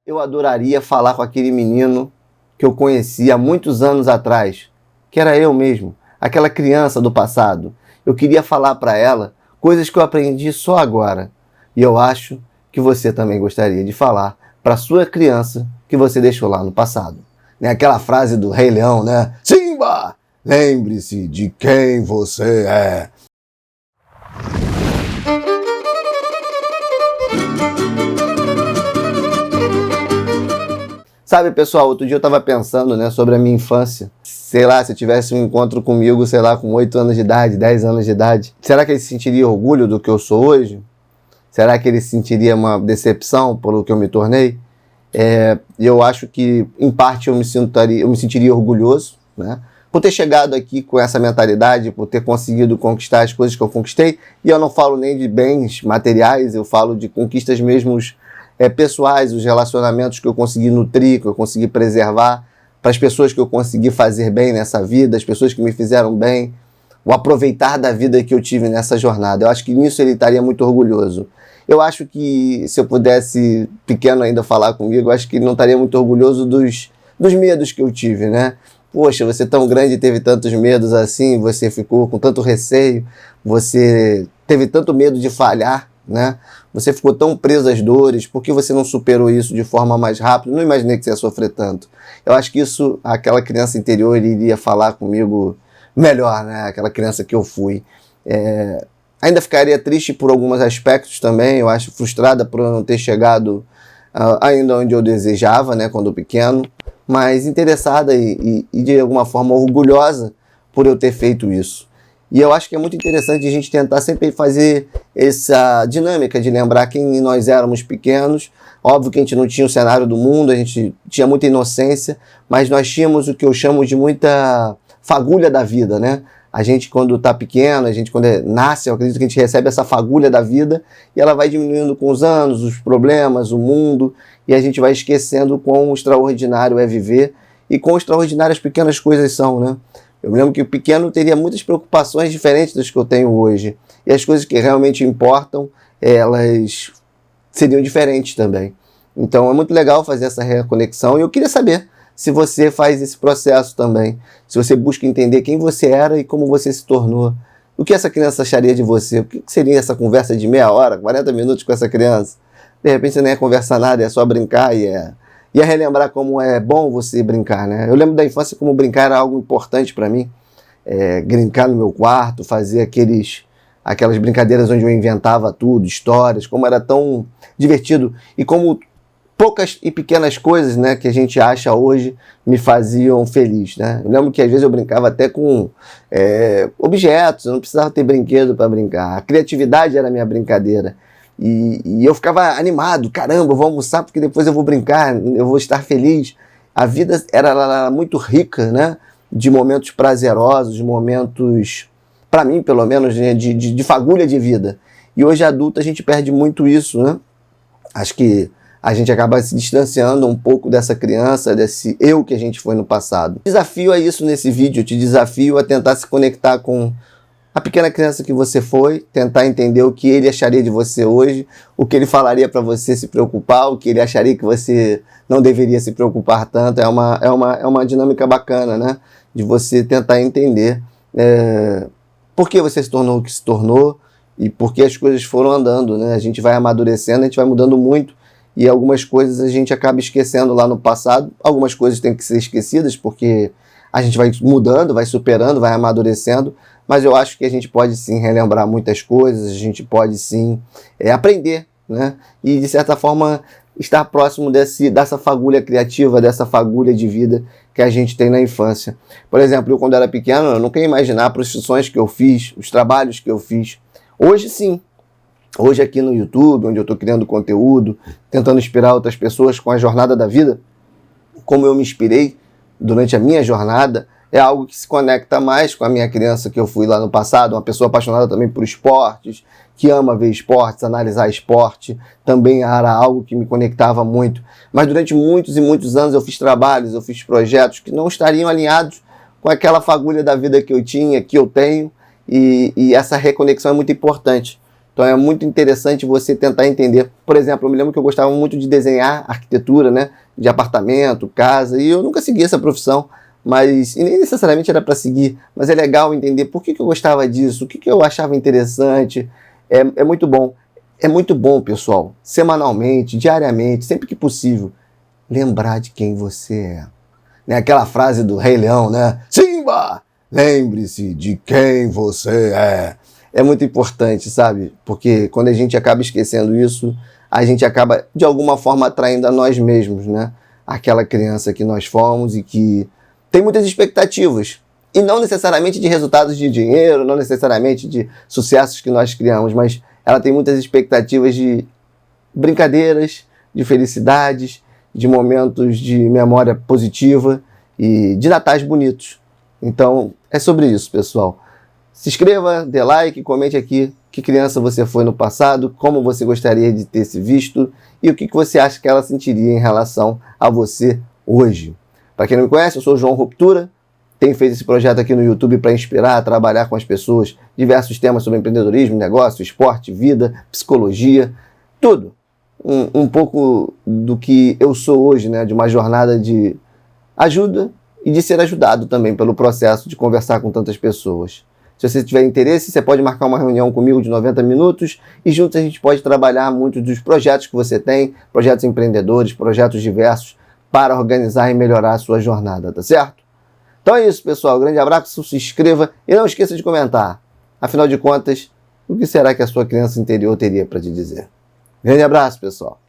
Eu adoraria falar com aquele menino que eu conheci há muitos anos atrás, que era eu mesmo, aquela criança do passado. Eu queria falar para ela coisas que eu aprendi só agora. E eu acho que você também gostaria de falar para sua criança que você deixou lá no passado. Né? Aquela frase do Rei Leão, né? Simba, lembre-se de quem você é. Sabe, pessoal, outro dia eu estava pensando, né, sobre a minha infância. Sei lá, se eu tivesse um encontro comigo, sei lá, com 8 anos de idade, 10 anos de idade, será que ele sentiria orgulho do que eu sou hoje? Será que ele sentiria uma decepção pelo que eu me tornei? Eu acho que, em parte, eu me sentiria orgulhoso, né, por ter chegado aqui com essa mentalidade, por ter conseguido conquistar as coisas que eu conquistei. E eu não falo nem de bens materiais, eu falo de conquistas mesmo pessoais, os relacionamentos que eu consegui nutrir, que eu consegui preservar, para as pessoas que eu consegui fazer bem nessa vida, as pessoas que me fizeram bem, o aproveitar da vida que eu tive nessa jornada. Eu acho que nisso ele estaria muito orgulhoso. Eu acho que, se eu pudesse, pequeno ainda, falar comigo, eu acho que ele não estaria muito orgulhoso dos medos que eu tive, né? Poxa, você tão grande teve tantos medos assim, você ficou com tanto receio, você teve tanto medo de falhar, né? Você ficou tão preso às dores, por que você não superou isso de forma mais rápida? Não imaginei que você ia sofrer tanto. Eu acho que isso, aquela criança interior iria falar comigo melhor, né? Aquela criança que eu fui. Ainda ficaria triste por alguns aspectos também, eu acho frustrada por eu não ter chegado ainda onde eu desejava, né, quando pequeno, mas interessada e de alguma forma orgulhosa por eu ter feito isso. E eu acho que é muito interessante a gente tentar sempre fazer essa dinâmica de lembrar quem nós éramos pequenos. Óbvio que a gente não tinha o cenário do mundo, a gente tinha muita inocência, mas nós tínhamos o que eu chamo de muita fagulha da vida, né? A gente, quando está pequeno, a gente, quando nasce, eu acredito que a gente recebe essa fagulha da vida e ela vai diminuindo com os anos, os problemas, o mundo, e a gente vai esquecendo quão extraordinário é viver e quão extraordinárias pequenas coisas são, né? Eu me lembro que o pequeno teria muitas preocupações diferentes das que eu tenho hoje. E as coisas que realmente importam, elas seriam diferentes também. Então é muito legal fazer essa reconexão. E eu queria saber se você faz esse processo também. Se você busca entender quem você era e como você se tornou. O que essa criança acharia de você? O que seria essa conversa de meia hora, 40 minutos com essa criança? De repente você nem ia conversar nada, é só brincar e ia relembrar como é bom você brincar, né? Eu lembro da infância como brincar era algo importante para mim. Brincar no meu quarto, fazer aquelas brincadeiras onde eu inventava tudo, histórias, como era tão divertido. E como poucas e pequenas coisas, né, que a gente acha hoje me faziam feliz, né? Eu lembro que às vezes eu brincava até com objetos, eu não precisava ter brinquedo para brincar. A criatividade era a minha brincadeira. E eu ficava animado, caramba, eu vou almoçar porque depois eu vou brincar, eu vou estar feliz. A vida era muito rica, né? De momentos prazerosos, de momentos, para mim pelo menos, né? de fagulha de vida. E hoje adulto a gente perde muito isso, né? Acho que a gente acaba se distanciando um pouco dessa criança, desse eu que a gente foi no passado. Desafio é isso nesse vídeo, eu te desafio a tentar se conectar com a pequena criança que você foi, tentar entender o que ele acharia de você hoje, o que ele falaria para você se preocupar, o que ele acharia que você não deveria se preocupar tanto. É uma dinâmica bacana, né? De você tentar entender por que você se tornou o que se tornou e por que as coisas foram andando, né? A gente vai amadurecendo, a gente vai mudando muito e algumas coisas a gente acaba esquecendo lá no passado. Algumas coisas têm que ser esquecidas porque a gente vai mudando, vai superando, vai amadurecendo, mas eu acho que a gente pode sim relembrar muitas coisas, a gente pode sim aprender, né? E de certa forma estar próximo dessa fagulha criativa, dessa fagulha de vida que a gente tem na infância. Por exemplo, eu quando era pequeno, eu nunca ia imaginar as profissões que eu fiz, os trabalhos que eu fiz. Hoje sim. Hoje aqui no YouTube, onde eu estou criando conteúdo, tentando inspirar outras pessoas com a jornada da vida, como eu me inspirei durante a minha jornada, é algo que se conecta mais com a minha criança que eu fui lá no passado, uma pessoa apaixonada também por esportes, que ama ver esportes, analisar esporte, também era algo que me conectava muito. Mas durante muitos e muitos anos eu fiz trabalhos, eu fiz projetos que não estariam alinhados com aquela fagulha da vida que eu tinha, que eu tenho, e essa reconexão é muito importante. Então é muito interessante você tentar entender. Por exemplo, eu me lembro que eu gostava muito de desenhar arquitetura, né? De apartamento, casa, e eu nunca segui essa profissão, mas e nem necessariamente era para seguir, mas é legal entender por que eu gostava disso, o que eu achava interessante. É muito bom. É muito bom, pessoal, semanalmente, diariamente, sempre que possível, lembrar de quem você é. Né? Aquela frase do Rei Leão, né? Simba, lembre-se de quem você é. É muito importante, sabe? Porque quando a gente acaba esquecendo isso, a gente acaba, de alguma forma, atraindo a nós mesmos, né? Aquela criança que nós fomos e que tem muitas expectativas. E não necessariamente de resultados de dinheiro, não necessariamente de sucessos que nós criamos, mas ela tem muitas expectativas de brincadeiras, de felicidades, de momentos de memória positiva e de natais bonitos. Então, é sobre isso, pessoal. Se inscreva, dê like, comente aqui que criança você foi no passado, como você gostaria de ter se visto e o que você acha que ela sentiria em relação a você hoje. Para quem não me conhece, eu sou o João Ruptura, tenho feito esse projeto aqui no YouTube para inspirar, trabalhar com as pessoas, diversos temas sobre empreendedorismo, negócio, esporte, vida, psicologia, tudo. Um pouco do que eu sou hoje, né? De uma jornada de ajuda e de ser ajudado também pelo processo de conversar com tantas pessoas. Se você tiver interesse, você pode marcar uma reunião comigo de 90 minutos e juntos a gente pode trabalhar muitos dos projetos que você tem, projetos empreendedores, projetos diversos, para organizar e melhorar a sua jornada, tá certo? Então é isso, pessoal. Grande abraço, se inscreva e não esqueça de comentar. Afinal de contas, o que será que a sua criança interior teria para te dizer? Grande abraço, pessoal.